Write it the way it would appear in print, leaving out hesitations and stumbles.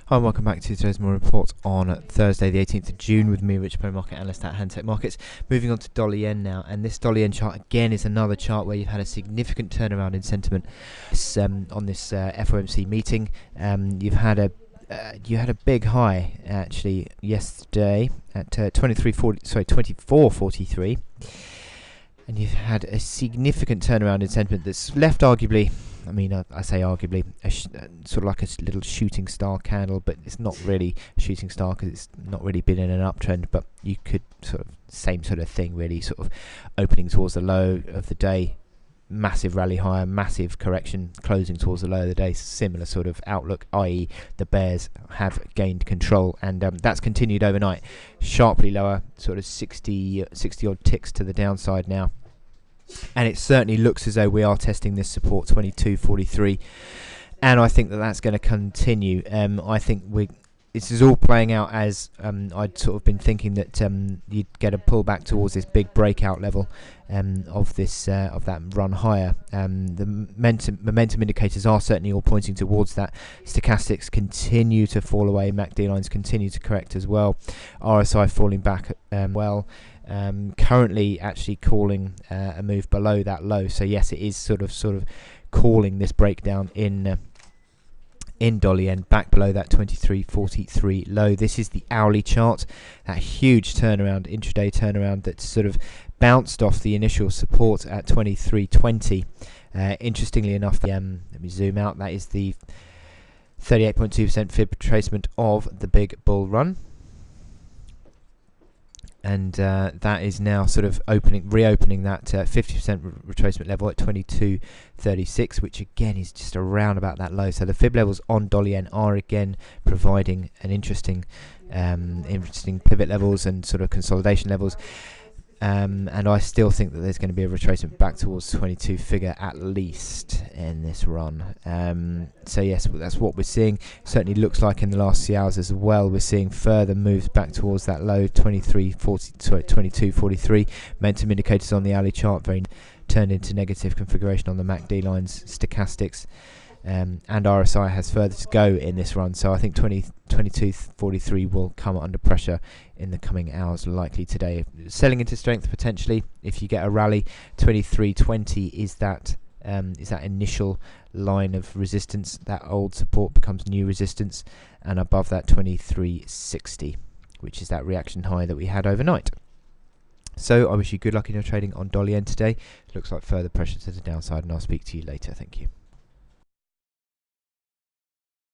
Hi and welcome back to today's morning report on Thursday the 18th of June with me, Rich Market Analyst at Handtech Markets. Moving on to dollar yen now, and this dollar yen chart again is another chart where you've had a significant turnaround in sentiment. On this FOMC meeting, you had a big high actually yesterday at 24.43, and you've had a significant turnaround in sentiment that's left arguably. I say arguably, sort of like a little shooting star candle, but it's not really a shooting star because it's not really been in an uptrend, but you could sort of, same sort of thing really, sort of opening towards the low of the day, massive rally higher, massive correction, closing towards the low of the day, similar sort of outlook, i.e. the bears have gained control, and that's continued overnight, sharply lower, sort of 60 odd ticks to the downside now. And it certainly looks as though we are testing this support 22.43, and I think that that's going to continue. I think this is all playing out as I'd sort of been thinking that you'd get a pullback towards this big breakout level of that run higher. The momentum indicators are certainly all pointing towards that. Stochastics continue to fall away. MACD lines continue to correct as well. RSI falling back currently actually calling a move below that low. So yes, it is sort of calling this breakdown in dollar yen back below that 23.43 low. This is the hourly chart, that huge turnaround, intraday turnaround that sort of bounced off the initial support at 23.20. Interestingly enough, let me zoom out. That is the 38.2% fib retracement of the big bull run. And that is now sort of reopening that 50% retracement level at 22.36, which again is just around about that low. So the fib levels on dollar yen are again providing an interesting pivot levels and sort of consolidation levels. And I still think that there's going to be a retracement back towards 22 figure at least in this run. So yes, that's what we're seeing. Certainly looks like in the last few hours as well, we're seeing further moves back towards that low 22.43. Momentum indicators on the hourly chart very turned into negative configuration on the MACD lines. Stochastics and RSI has further to go in this run, so I think 22.43 will come under pressure in the coming hours, likely today. Selling into strength potentially if you get a rally. 23.20 is that initial line of resistance. That old support becomes new resistance, and above that 23.60, which is that reaction high that we had overnight. So I wish you good luck in your trading on dollar yen today. Looks like further pressure to the downside, and I'll speak to you later. Thank you.